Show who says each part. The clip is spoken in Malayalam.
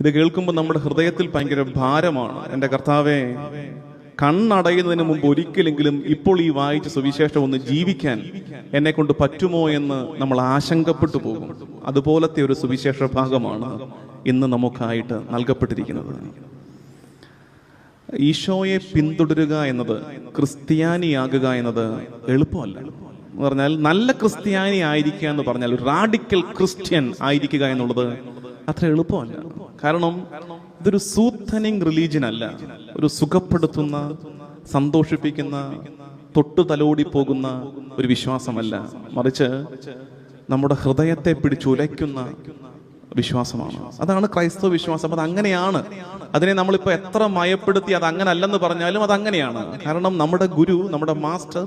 Speaker 1: ഇത് കേൾക്കുമ്പോൾ നമ്മുടെ ഹൃദയത്തിൽ ഭയങ്കര ഭാരമാണ്. എൻ്റെ കർത്താവേ, കണ്ണടയുന്നതിന് മുമ്പ് ഒരിക്കലെങ്കിലും ഇപ്പോൾ ഈ വായിച്ച സുവിശേഷം ഒന്ന് ജീവിക്കാൻ എന്നെ കൊണ്ട് പറ്റുമോ എന്ന് നമ്മൾ ആശങ്കപ്പെട്ടു പോകും. അതുപോലത്തെ ഒരു സുവിശേഷ ഭാഗമാണ് ഇന്ന് നമുക്കായിട്ട് നൽകപ്പെട്ടിരിക്കുന്നത്. ഈശോയെ പിന്തുടരുക എന്നത്, ക്രിസ്ത്യാനിയാകുക എന്നത് എളുപ്പമല്ല. എന്ന് പറഞ്ഞാൽ നല്ല ക്രിസ്ത്യാനി ആയിരിക്കുക എന്ന് പറഞ്ഞാൽ, ഒരു റാഡിക്കൽ ക്രിസ്ത്യൻ ആയിരിക്കുക എന്നുള്ളത് അത്ര എളുപ്പമല്ല. കാരണം ഇതൊരു സൂത്തനിങ് റിലീജിയൻ അല്ല, ഒരു സുഖപ്പെടുത്തുന്ന, സന്തോഷിപ്പിക്കുന്ന, തൊട്ടു തലോടി പോകുന്ന ഒരു വിശ്വാസമല്ല. മറിച്ച് നമ്മുടെ ഹൃദയത്തെ പിടിച്ചുലയ്ക്കുന്ന വിശ്വാസമാണ്. അതാണ് ക്രൈസ്തവ വിശ്വാസം. അത് അങ്ങനെയാണ്. അതിനെ നമ്മളിപ്പോൾ എത്ര മയപ്പെടുത്തി അത് അങ്ങനെ അല്ലെന്ന് പറഞ്ഞാലും അത് അങ്ങനെയാണ്. കാരണം നമ്മുടെ ഗുരു, നമ്മുടെ മാസ്റ്റർ